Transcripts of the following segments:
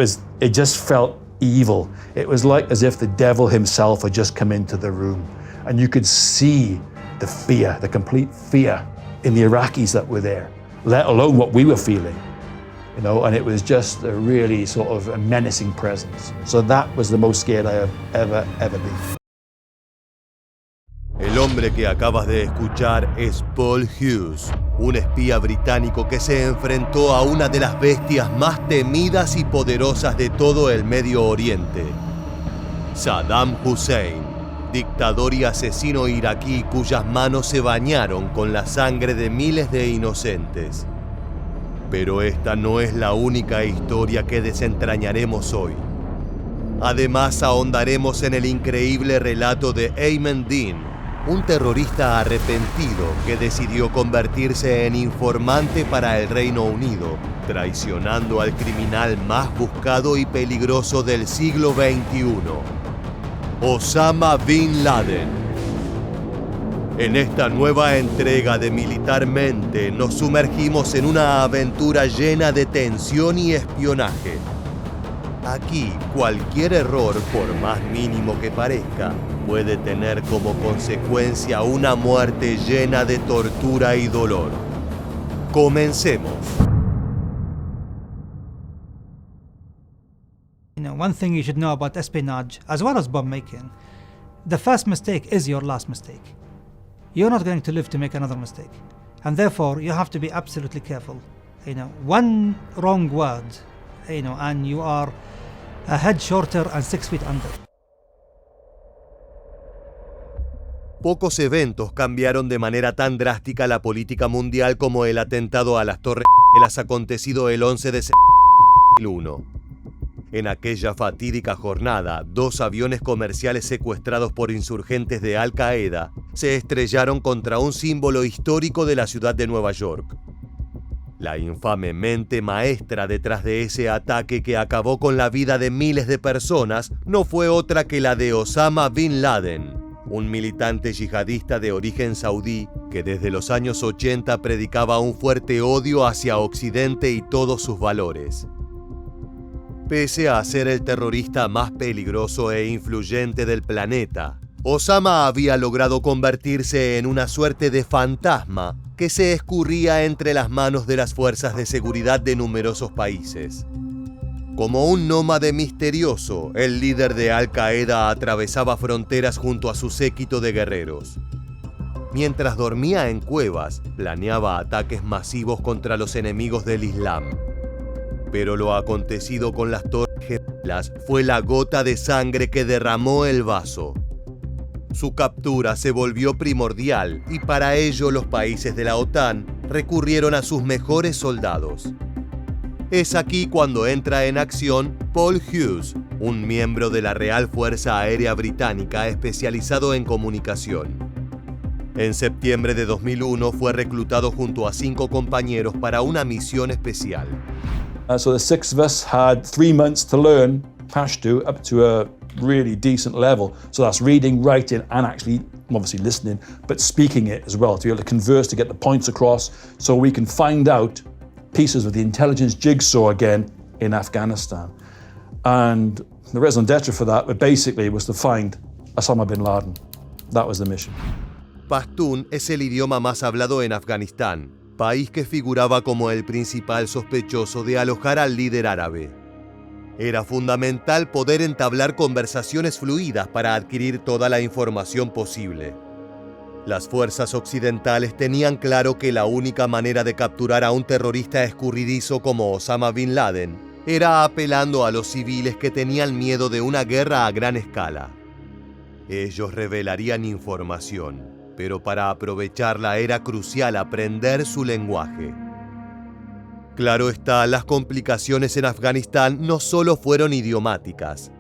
it just felt evil. It was like as if the devil himself had just come into the room. And you could see the fear, the complete fear in the Iraqis that were there, let alone what we were feeling. You know, and it was just a really sort of a menacing presence. So that was the most scared I have ever been. El hombre que acabas de escuchar es Paul Hughes, un espía británico que se enfrentó a una de las bestias más temidas y poderosas de todo el Medio Oriente, Saddam Hussein, dictador y asesino iraquí cuyas manos se bañaron con la sangre de miles de inocentes. Pero esta no es la única historia que desentrañaremos hoy. Además, ahondaremos en el increíble relato de Ayman Dean, un terrorista arrepentido que decidió convertirse en informante para el Reino Unido, traicionando al criminal más buscado y peligroso del siglo XXI, Osama Bin Laden. En esta nueva entrega de Militarmente nos sumergimos en una aventura llena de tensión y espionaje. Aquí, cualquier error, por más mínimo que parezca, puede tener como consecuencia una muerte llena de tortura y dolor. Comencemos. One thing you should know about espionage, as well as bomb making, the first mistake is your last mistake. You're not going to live to make another mistake. And therefore, you have to be absolutely careful. One wrong word, and you are a head shorter and 6 feet under. Pocos eventos cambiaron de manera tan drástica la política mundial como el atentado a las Torres Gemelas acontecido el 11 de septiembre de 2001. En aquella fatídica jornada, 2 aviones comerciales secuestrados por insurgentes de Al Qaeda se estrellaron contra un símbolo histórico de la ciudad de Nueva York. La infame mente maestra detrás de ese ataque que acabó con la vida de miles de personas no fue otra que la de Osama Bin Laden, un militante yihadista de origen saudí que desde los años 80 predicaba un fuerte odio hacia Occidente y todos sus valores. Pese a ser el terrorista más peligroso e influyente del planeta, Osama había logrado convertirse en una suerte de fantasma que se escurría entre las manos de las fuerzas de seguridad de numerosos países. Como un nómade misterioso, el líder de Al Qaeda atravesaba fronteras junto a su séquito de guerreros. Mientras dormía en cuevas, planeaba ataques masivos contra los enemigos del Islam. Pero lo acontecido con las Torres Gemelas fue la gota de sangre que derramó el vaso. Su captura se volvió primordial y para ello los países de la OTAN recurrieron a sus mejores soldados. Es aquí cuando entra en acción Paul Hughes, un miembro de la Real Fuerza Aérea Británica especializado en comunicación. En septiembre de 2001 fue reclutado junto a 5 compañeros para una misión especial. So the 6 of us had 3 months to learn Pashto up to a really decent level. So that's reading, writing, and actually, obviously listening, but speaking it as well, to be able to converse, to get the points across, so we can find out pieces of the intelligence jigsaw again in Afghanistan. And the raison d'etre for that, but basically, was to find Osama bin Laden. That was the mission. Pastún es el idioma más hablado en Afganistán, país que figuraba como el principal sospechoso de alojar al líder árabe. Era fundamental poder entablar conversaciones fluidas para adquirir toda la información posible. Las fuerzas occidentales tenían claro que la única manera de capturar a un terrorista escurridizo como Osama Bin Laden era apelando a los civiles que tenían miedo de una guerra a gran escala. Ellos revelarían información, pero para aprovecharla era crucial aprender su lenguaje. Claro está, las complicaciones en Afganistán no solo fueron idiomáticas.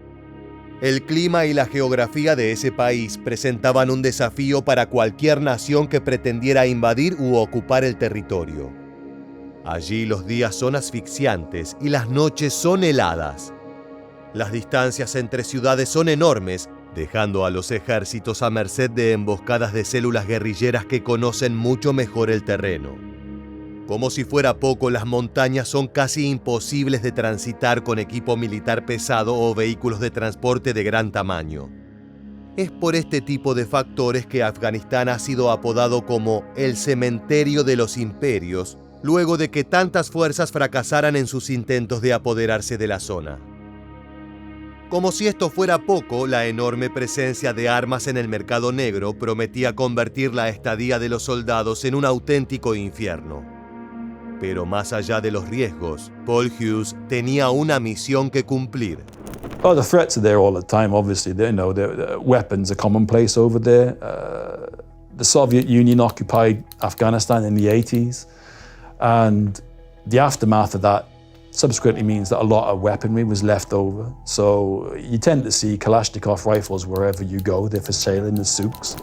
El clima y la geografía de ese país presentaban un desafío para cualquier nación que pretendiera invadir u ocupar el territorio. Allí los días son asfixiantes y las noches son heladas. Las distancias entre ciudades son enormes, dejando a los ejércitos a merced de emboscadas de células guerrilleras que conocen mucho mejor el terreno. Como si fuera poco, las montañas son casi imposibles de transitar con equipo militar pesado o vehículos de transporte de gran tamaño. Es por este tipo de factores que Afganistán ha sido apodado como el cementerio de los imperios, luego de que tantas fuerzas fracasaran en sus intentos de apoderarse de la zona. Como si esto fuera poco, la enorme presencia de armas en el mercado negro prometía convertir la estadía de los soldados en un auténtico infierno. Pero más allá de los riesgos, Paul Hughes tenía una misión que cumplir. Oh, the threats are there all the time, obviously. The weapons are commonplace over there. The Soviet Union occupied Afghanistan in the 80s. And the aftermath of that subsequently means that a lot of weaponry was left over. So you tend to see Kalashnikov rifles wherever you go. They're for sale in the souks.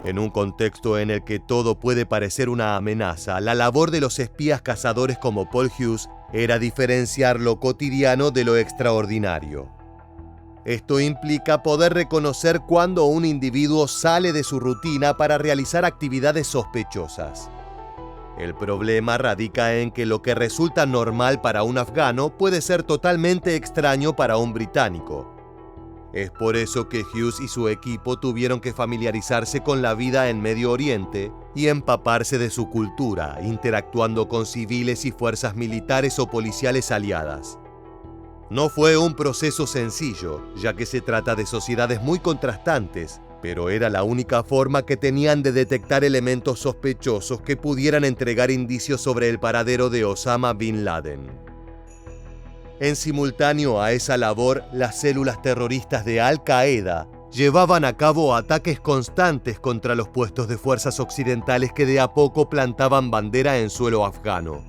En un contexto en el que todo puede parecer una amenaza, la labor de los espías cazadores como Paul Hughes era diferenciar lo cotidiano de lo extraordinario. Esto implica poder reconocer cuando un individuo sale de su rutina para realizar actividades sospechosas. El problema radica en que lo que resulta normal para un afgano puede ser totalmente extraño para un británico. Es por eso que Hughes y su equipo tuvieron que familiarizarse con la vida en Medio Oriente y empaparse de su cultura, interactuando con civiles y fuerzas militares o policiales aliadas. No fue un proceso sencillo, ya que se trata de sociedades muy contrastantes, pero era la única forma que tenían de detectar elementos sospechosos que pudieran entregar indicios sobre el paradero de Osama Bin Laden. En simultáneo a esa labor, las células terroristas de Al-Qaeda llevaban a cabo ataques constantes contra los puestos de fuerzas occidentales que de a poco plantaban bandera en suelo afgano.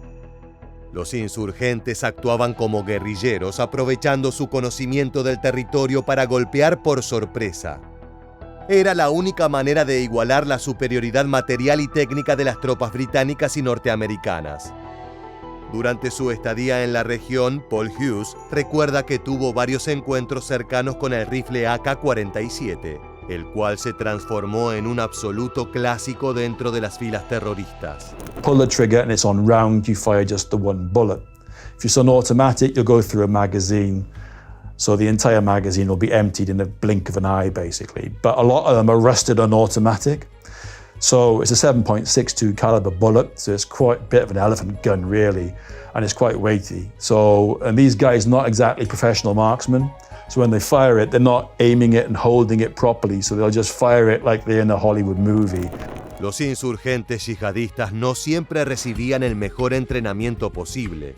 Los insurgentes actuaban como guerrilleros, aprovechando su conocimiento del territorio para golpear por sorpresa. Era la única manera de igualar la superioridad material y técnica de las tropas británicas y norteamericanas. Durante su estadía en la región, Paul Hughes recuerda que tuvo varios encuentros cercanos con el rifle AK-47, el cual se transformó en un absoluto clásico dentro de las filas terroristas. Pull the trigger and it's on round, you fire just the one bullet. If it's on automatic, you'll go through a magazine. So the entire magazine will be emptied in a blink of an eye, basically. But a lot of them are rusted on automatic. So it's a 7.62 caliber bullet, so it's quite a bit of an elephant gun, really, and it's quite weighty. So, and these guys are not exactly professional marksmen. So when they fire it, they're not aiming it and holding it properly, so they'll just fire it like they're in a Hollywood movie. Los insurgentes yihadistas no siempre recibían el mejor entrenamiento posible.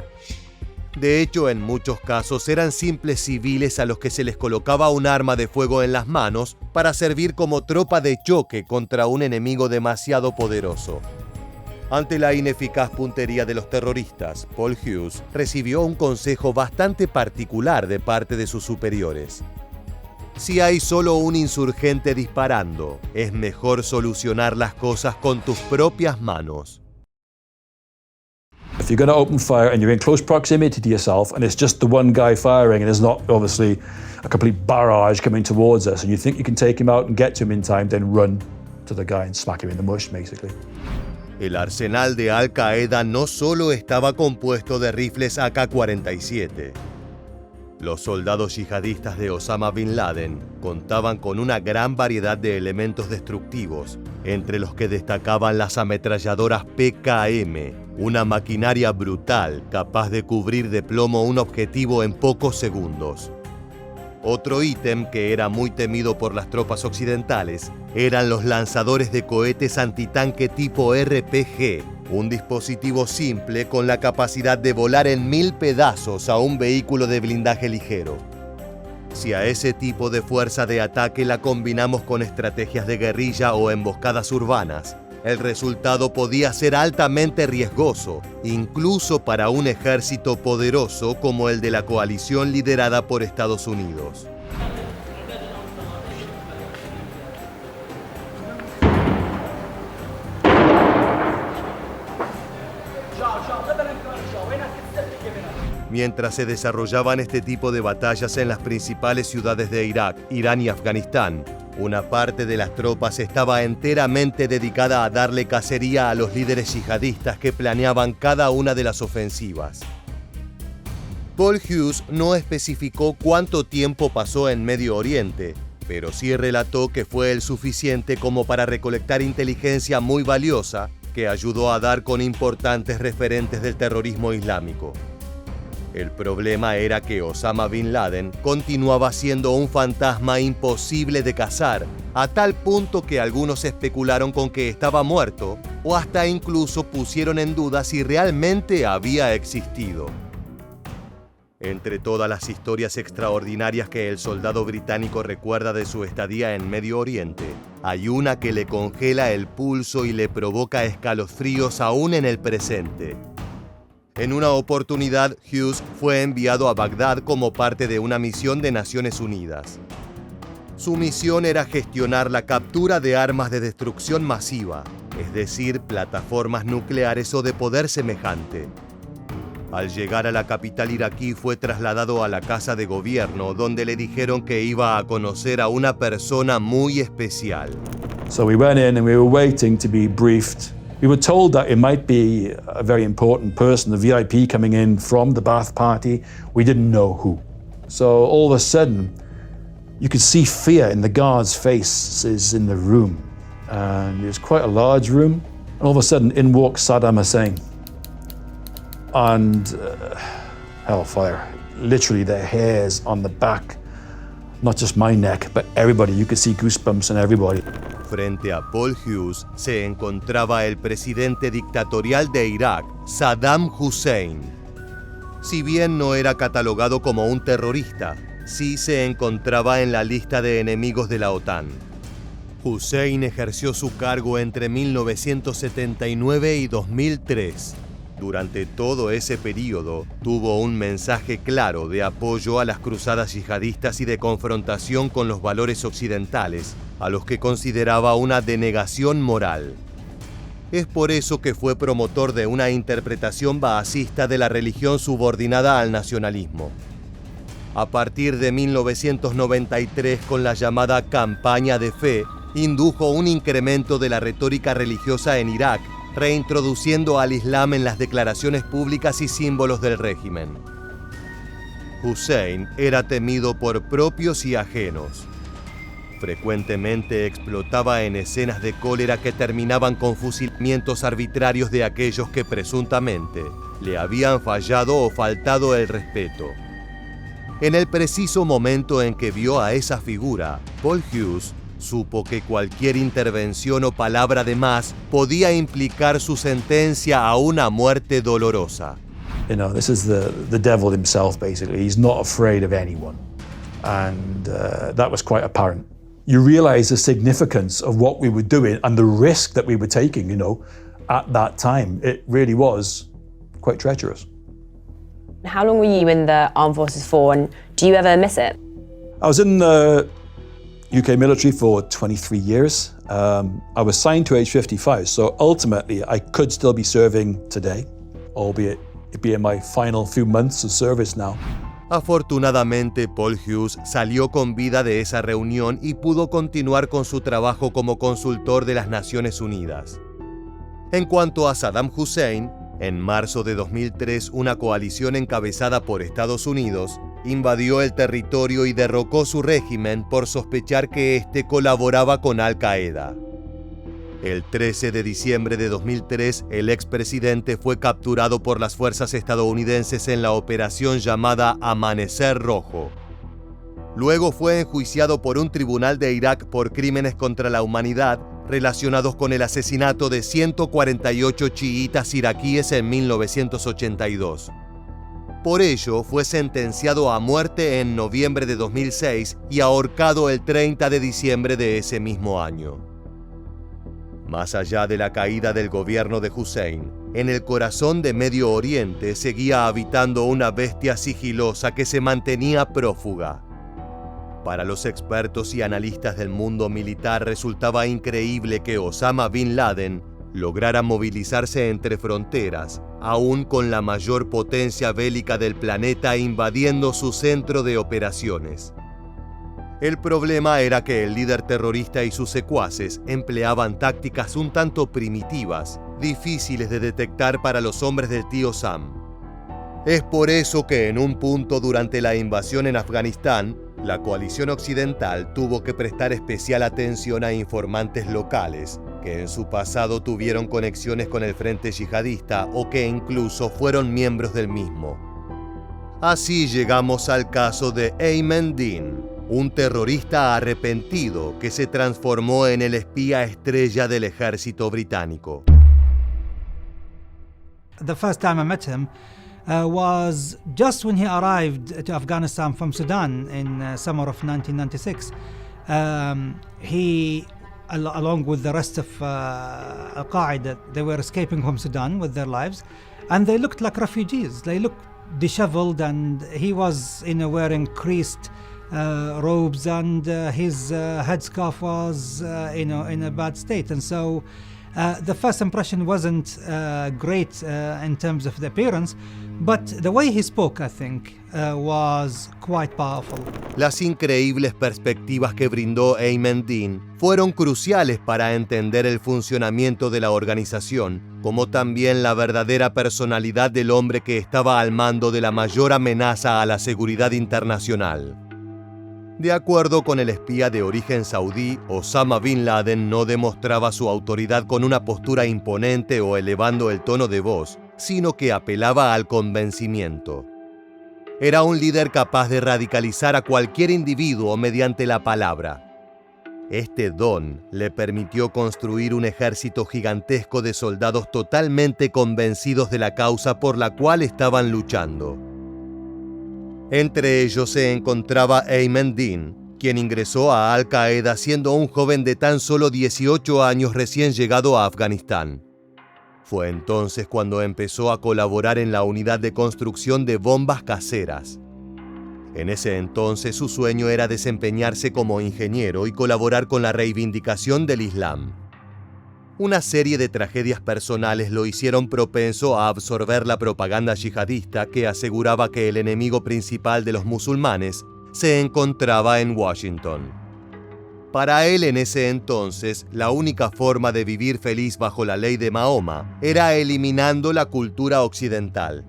De hecho, en muchos casos eran simples civiles a los que se les colocaba un arma de fuego en las manos para servir como tropa de choque contra un enemigo demasiado poderoso. Ante la ineficaz puntería de los terroristas, Paul Hughes recibió un consejo bastante particular de parte de sus superiores. Si hay solo un insurgente disparando, es mejor solucionar las cosas con tus propias manos. If you're going to open fire and you're in close proximity to yourself and it's just the one guy firing and there's not obviously a complete barrage coming towards us and you think you can take him out and get to him in time, then run to the guy and smack him in the mush, basically. El arsenal de Al-Qaeda no solo estaba compuesto de rifles AK-47. Los soldados yihadistas de Osama Bin Laden contaban con una gran variedad de elementos destructivos, entre los que destacaban las ametralladoras PKM, una maquinaria brutal capaz de cubrir de plomo un objetivo en pocos segundos. Otro ítem que era muy temido por las tropas occidentales eran los lanzadores de cohetes antitanque tipo RPG, un dispositivo simple con la capacidad de volar en 1000 pedazos a un vehículo de blindaje ligero. Si a ese tipo de fuerza de ataque la combinamos con estrategias de guerrilla o emboscadas urbanas, el resultado podía ser altamente riesgoso, incluso para un ejército poderoso como el de la coalición liderada por Estados Unidos. Mientras se desarrollaban este tipo de batallas en las principales ciudades de Irak, Irán y Afganistán, una parte de las tropas estaba enteramente dedicada a darle cacería a los líderes yihadistas que planeaban cada una de las ofensivas. Paul Hughes no especificó cuánto tiempo pasó en Medio Oriente, pero sí relató que fue el suficiente como para recolectar inteligencia muy valiosa que ayudó a dar con importantes referentes del terrorismo islámico. El problema era que Osama Bin Laden continuaba siendo un fantasma imposible de cazar, a tal punto que algunos especularon con que estaba muerto o hasta incluso pusieron en duda si realmente había existido. Entre todas las historias extraordinarias que el soldado británico recuerda de su estadía en Medio Oriente, hay una que le congela el pulso y le provoca escalofríos aún en el presente. En una oportunidad, Hughes fue enviado a Bagdad como parte de una misión de Naciones Unidas. Su misión era gestionar la captura de armas de destrucción masiva, es decir, plataformas nucleares o de poder semejante. Al llegar a la capital iraquí fue trasladado a la casa de gobierno, donde le dijeron que iba a conocer a una persona muy especial. So we went in and we were waiting to be briefed. We were told that it might be a very important person, a VIP coming in from the Ba'ath Party. We didn't know who. So all of a sudden, you could see fear in the guards' faces in the room. And it was quite a large room. And all of a sudden, in walks Saddam Hussein. And hellfire. Literally, the hairs on the back, not just my neck, but everybody. You could see goosebumps on everybody. Frente a Paul Hughes se encontraba el presidente dictatorial de Irak, Saddam Hussein. Si bien no era catalogado como un terrorista, sí se encontraba en la lista de enemigos de la OTAN. Hussein ejerció su cargo entre 1979 y 2003. Durante todo ese periodo, tuvo un mensaje claro de apoyo a las cruzadas yihadistas y de confrontación con los valores occidentales, a los que consideraba una denegación moral. Es por eso que fue promotor de una interpretación baasista de la religión subordinada al nacionalismo. A partir de 1993, con la llamada Campaña de Fe, indujo un incremento de la retórica religiosa en Irak, reintroduciendo al Islam en las declaraciones públicas y símbolos del régimen. Hussein era temido por propios y ajenos. Frecuentemente explotaba en escenas de cólera que terminaban con fusilamientos arbitrarios de aquellos que presuntamente le habían fallado o faltado el respeto. En el preciso momento en que vio a esa figura, Paul Hughes supo que cualquier intervención o palabra de más podía implicar su sentencia a una muerte dolorosa. You know, this is the devil himself, basically. He's not afraid of anyone. And that was quite apparent. You realize the significance of what we were doing and the risk that we were taking, you know, at that time. It really was quite treacherous. How long were you in the armed forces for, and do you ever miss it? I was in the UK military for 23 years. I was signed to age 55, so ultimately I could still be serving today, albeit it be in my final few months of service now. Afortunadamente, Paul Hughes salió con vida de esa reunión y pudo continuar con su trabajo como consultor de las Naciones Unidas. En cuanto a Saddam Hussein, en marzo de 2003, una coalición encabezada por Estados Unidos invadió el territorio y derrocó su régimen por sospechar que éste colaboraba con Al-Qaeda. El 13 de diciembre de 2003, el expresidente fue capturado por las fuerzas estadounidenses en la operación llamada Amanecer Rojo. Luego fue enjuiciado por un tribunal de Irak por crímenes contra la humanidad relacionados con el asesinato de 148 chiitas iraquíes en 1982. Por ello, fue sentenciado a muerte en noviembre de 2006 y ahorcado el 30 de diciembre de ese mismo año. Más allá de la caída del gobierno de Hussein, en el corazón de Medio Oriente seguía habitando una bestia sigilosa que se mantenía prófuga. Para los expertos y analistas del mundo militar resultaba increíble que Osama Bin Laden lograra movilizarse entre fronteras, aún con la mayor potencia bélica del planeta invadiendo su centro de operaciones. El problema era que el líder terrorista y sus secuaces empleaban tácticas un tanto primitivas, difíciles de detectar para los hombres del tío Sam. Es por eso que en un punto durante la invasión en Afganistán, la coalición occidental tuvo que prestar especial atención a informantes locales, que en su pasado tuvieron conexiones con el frente yihadista o que incluso fueron miembros del mismo. Así llegamos al caso de Ayman Dean, un terrorista arrepentido que se transformó en el espía estrella del ejército británico. The first time I met him was just when he arrived to Afghanistan from Sudan in summer of 1996. He, along with the rest of Al-Qaeda, they were escaping from Sudan with their lives, and they looked like refugees. They looked disheveled, and he was wearing creased robes, and his headscarf was in a bad state. And so the first impression wasn't great in terms of the appearance, but the way he spoke, I think, was quite powerful. Las increíbles perspectivas que brindó Ayman Dean fueron cruciales para entender el funcionamiento de la organización, como también la verdadera personalidad del hombre que estaba al mando de la mayor amenaza a la seguridad internacional. De acuerdo con el espía de origen saudí, Osama Bin Laden no demostraba su autoridad con una postura imponente o elevando el tono de voz, sino que apelaba al convencimiento. Era un líder capaz de radicalizar a cualquier individuo mediante la palabra. Este don le permitió construir un ejército gigantesco de soldados totalmente convencidos de la causa por la cual estaban luchando. Entre ellos se encontraba Ayman Dean, quien ingresó a Al-Qaeda siendo un joven de tan solo 18 años recién llegado a Afganistán. Fue entonces cuando empezó a colaborar en la unidad de construcción de bombas caseras. En ese entonces su sueño era desempeñarse como ingeniero y colaborar con la reivindicación del Islam. Una serie de tragedias personales lo hicieron propenso a absorber la propaganda yihadista que aseguraba que el enemigo principal de los musulmanes se encontraba en Washington. Para él en ese entonces, la única forma de vivir feliz bajo la ley de Mahoma era eliminando la cultura occidental.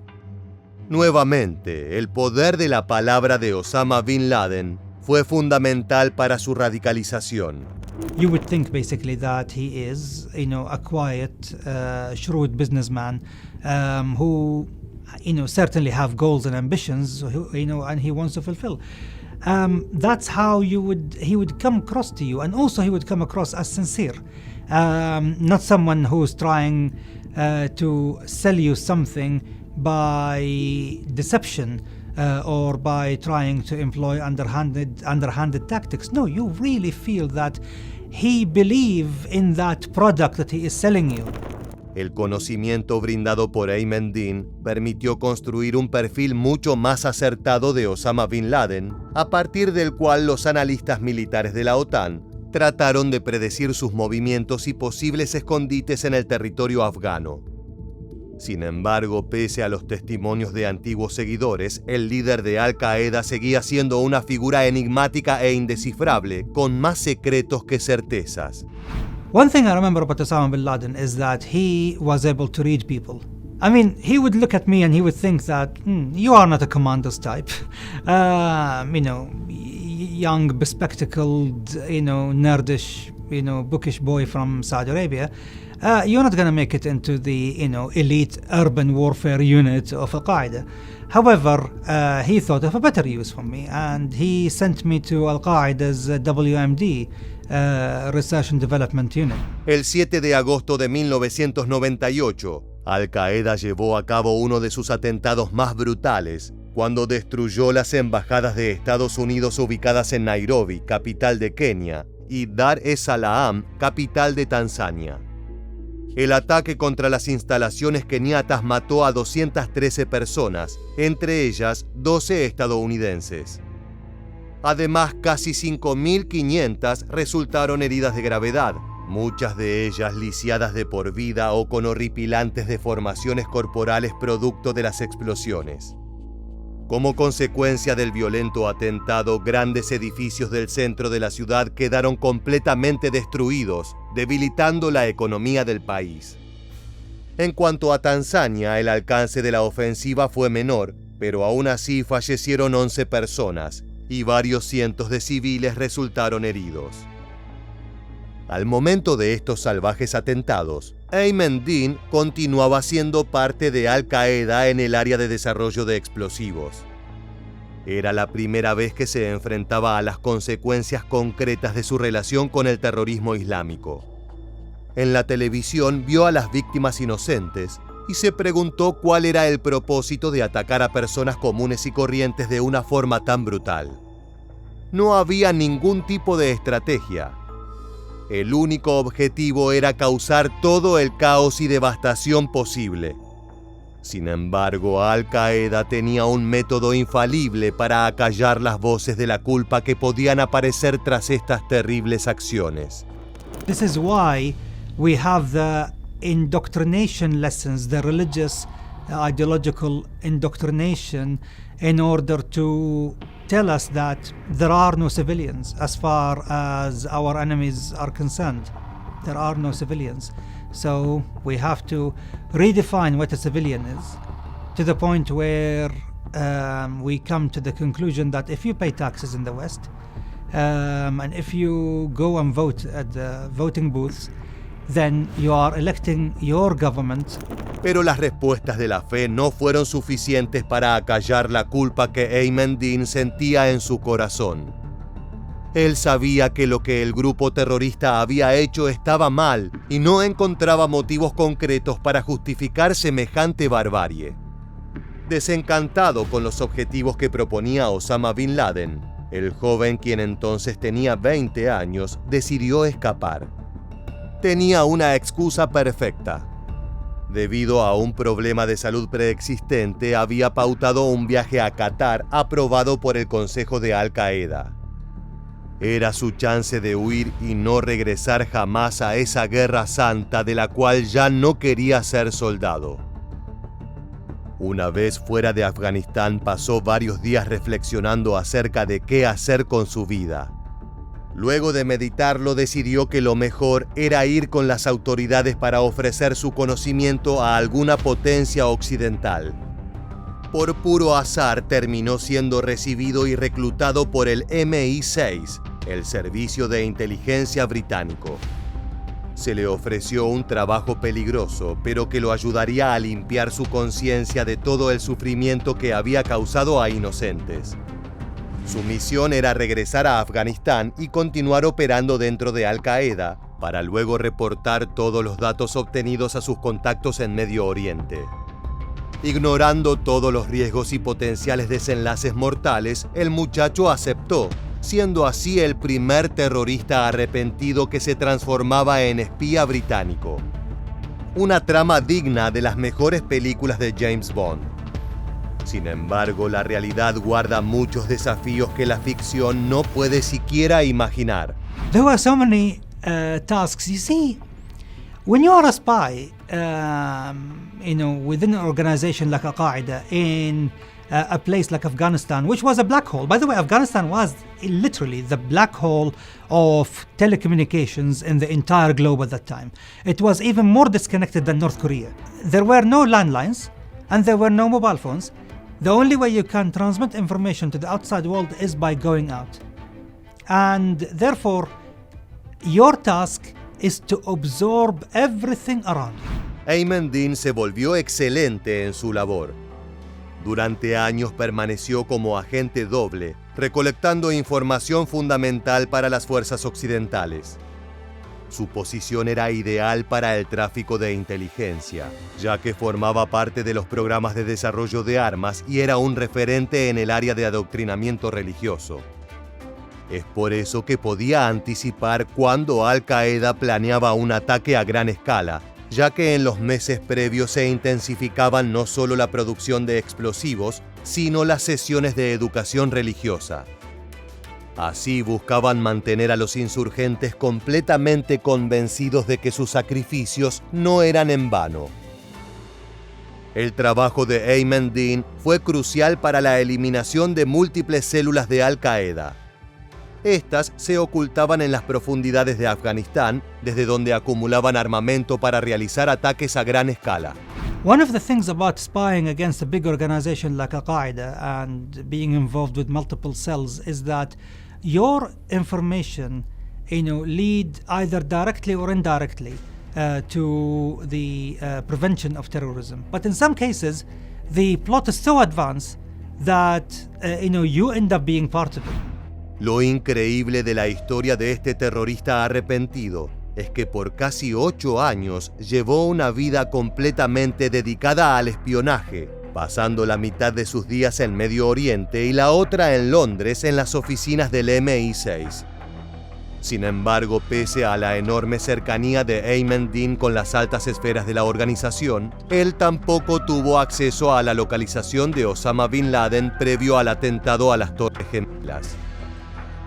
Nuevamente, el poder de la palabra de Osama Bin Laden fue fundamental para su radicalización. You would think basically that he is, a quiet, shrewd businessman who, certainly have goals and ambitions, and he wants to fulfill. That's how he would come across to you, and also he would come across as sincere, not someone who's trying to sell you something by deception or by trying to employ underhanded tactics. No, you really feel that he believes in that product that he is selling you. El conocimiento brindado por Ayman Dean permitió construir un perfil mucho más acertado de Osama Bin Laden, a partir del cual los analistas militares de la OTAN trataron de predecir sus movimientos y posibles escondites en el territorio afgano. Sin embargo, pese a los testimonios de antiguos seguidores, el líder de Al-Qaeda seguía siendo una figura enigmática e indescifrable, con más secretos que certezas. One thing I remember about Osama bin Laden is that he was able to read people. I mean, he would look at me and he would think that, you are not a commandos type. Young, bespectacled, nerdish, bookish boy from Saudi Arabia. You're not going to make it into the, elite urban warfare unit of Al-Qaeda. However, he thought of a better use for me, and he sent me to Al-Qaeda's WMD, Research and Development Unit. El 7 de agosto de 1998, Al-Qaeda llevó a cabo uno de sus atentados más brutales, cuando destruyó las embajadas de Estados Unidos ubicadas en Nairobi, capital de Kenia, y Dar es Salaam, capital de Tanzania. El ataque contra las instalaciones keniatas mató a 213 personas, entre ellas 12 estadounidenses. Además, casi 5.500 resultaron heridas de gravedad, muchas de ellas lisiadas de por vida o con horripilantes deformaciones corporales producto de las explosiones. Como consecuencia del violento atentado, grandes edificios del centro de la ciudad quedaron completamente destruidos, debilitando la economía del país. En cuanto a Tanzania, el alcance de la ofensiva fue menor, pero aún así fallecieron 11 personas y varios cientos de civiles resultaron heridos. Al momento de estos salvajes atentados, Ayman Dean continuaba siendo parte de Al Qaeda en el área de desarrollo de explosivos. Era la primera vez que se enfrentaba a las consecuencias concretas de su relación con el terrorismo islámico. En la televisión vio a las víctimas inocentes y se preguntó cuál era el propósito de atacar a personas comunes y corrientes de una forma tan brutal. No había ningún tipo de estrategia. El único objetivo era causar todo el caos y devastación posible. Sin embargo, Al Qaeda tenía un método infalible para acallar las voces de la culpa que podían aparecer tras estas terribles acciones. This is why we have the indoctrination lessons, the religious, ideological indoctrination, in order to tell us that there are no civilians as far as our enemies are concerned. There are no civilians. So we have to redefine what a civilian is, to the point where we come to the conclusion that if you pay taxes in the West, and if you go and vote at the voting booths, then you are electing your government. Pero las respuestas de la fe no fueron suficientes para acallar la culpa que Ayman Dean sentía en su corazón. Él sabía que lo que el grupo terrorista había hecho estaba mal y no encontraba motivos concretos para justificar semejante barbarie. Desencantado con los objetivos que proponía Osama Bin Laden, el joven, quien entonces tenía 20 años, decidió escapar. Tenía una excusa perfecta. Debido a un problema de salud preexistente, había pautado un viaje a Qatar aprobado por el Consejo de Al Qaeda. Era su chance de huir y no regresar jamás a esa guerra santa de la cual ya no quería ser soldado. Una vez fuera de Afganistán, pasó varios días reflexionando acerca de qué hacer con su vida. Luego de meditarlo, decidió que lo mejor era ir con las autoridades para ofrecer su conocimiento a alguna potencia occidental. Por puro azar, terminó siendo recibido y reclutado por el MI6, el servicio de inteligencia británico. Se le ofreció un trabajo peligroso, pero que lo ayudaría a limpiar su conciencia de todo el sufrimiento que había causado a inocentes. Su misión era regresar a Afganistán y continuar operando dentro de Al Qaeda, para luego reportar todos los datos obtenidos a sus contactos en Medio Oriente. Ignorando todos los riesgos y potenciales desenlaces mortales, el muchacho aceptó, siendo así el primer terrorista arrepentido que se transformaba en espía británico. Una trama digna de las mejores películas de James Bond. Sin embargo, la realidad guarda muchos desafíos que la ficción no puede siquiera imaginar. There were so many tasks. You see, when you are a spy, within an organization like Al-Qaeda, in a place like Afghanistan, which was a black hole. By the way, Afghanistan was literally the black hole of telecommunications in the entire globe at that time. It was even more disconnected than North Korea. There were no landlines and there were no mobile phones. The only way you can transmit information to the outside world is by going out. And therefore, your task is to absorb everything around you. Ayman Dean se volvió excelente en su labor. Durante años permaneció como agente doble, recolectando información fundamental para las fuerzas occidentales. Su posición era ideal para el tráfico de inteligencia, ya que formaba parte de los programas de desarrollo de armas y era un referente en el área de adoctrinamiento religioso. Es por eso que podía anticipar cuándo Al Qaeda planeaba un ataque a gran escala, ya que en los meses previos se intensificaban no solo la producción de explosivos, sino las sesiones de educación religiosa. Así buscaban mantener a los insurgentes completamente convencidos de que sus sacrificios no eran en vano. El trabajo de Ayman Dean fue crucial para la eliminación de múltiples células de Al-Qaeda. Estas se ocultaban en las profundidades de Afganistán, desde donde acumulaban armamento para realizar ataques a gran escala. One of the things about spying against a big organization like Al-Qaeda and being involved with multiple cells is that your information, lead either directly or indirectly to the prevention of terrorism. But in some cases, the plot is so advanced that you end up being part of it. Lo increíble de la historia de este terrorista arrepentido es que por casi 8 años llevó una vida completamente dedicada al espionaje, pasando la mitad de sus días en Medio Oriente y la otra en Londres en las oficinas del MI6. Sin embargo, pese a la enorme cercanía de Ayman Dean con las altas esferas de la organización, él tampoco tuvo acceso a la localización de Osama Bin Laden previo al atentado a las Torres Gemelas.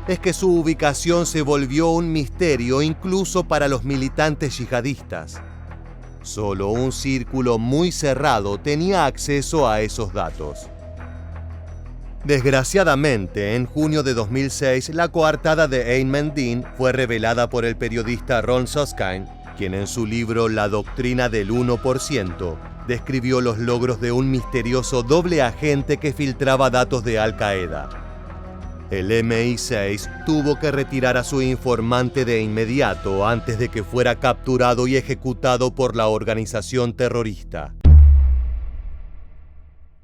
Es que su ubicación se volvió un misterio incluso para los militantes yihadistas. Solo un círculo muy cerrado tenía acceso a esos datos. Desgraciadamente, en junio de 2006, la coartada de Ayman Dean fue revelada por el periodista Ron Suskind, quien en su libro La doctrina del 1% describió los logros de un misterioso doble agente que filtraba datos de Al-Qaeda. El MI6 tuvo que retirar a su informante de inmediato antes de que fuera capturado y ejecutado por la organización terrorista.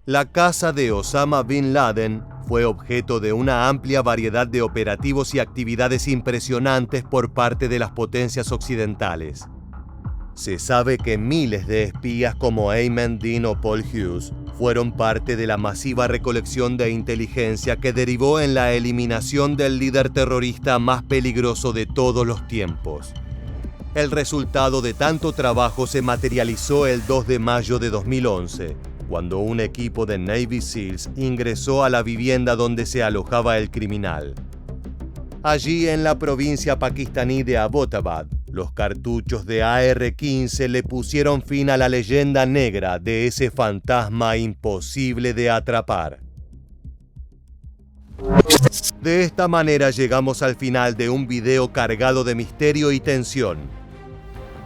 La casa de Osama Bin Laden fue objeto de una amplia variedad de operativos y actividades impresionantes por parte de las potencias occidentales. Se sabe que miles de espías como Ayman Dean o Paul Hughes fueron parte de la masiva recolección de inteligencia que derivó en la eliminación del líder terrorista más peligroso de todos los tiempos. El resultado de tanto trabajo se materializó el 2 de mayo de 2011, cuando un equipo de Navy SEALs ingresó a la vivienda donde se alojaba el criminal. Allí, en la provincia pakistaní de Abbottabad, los cartuchos de AR-15 le pusieron fin a la leyenda negra de ese fantasma imposible de atrapar. De esta manera llegamos al final de un video cargado de misterio y tensión.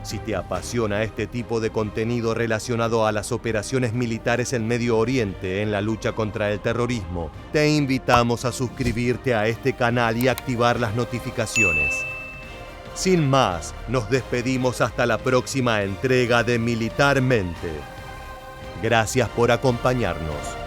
Si te apasiona este tipo de contenido relacionado a las operaciones militares en Medio Oriente en la lucha contra el terrorismo, te invitamos a suscribirte a este canal y activar las notificaciones. Sin más, nos despedimos hasta la próxima entrega de Militarmente. Gracias por acompañarnos.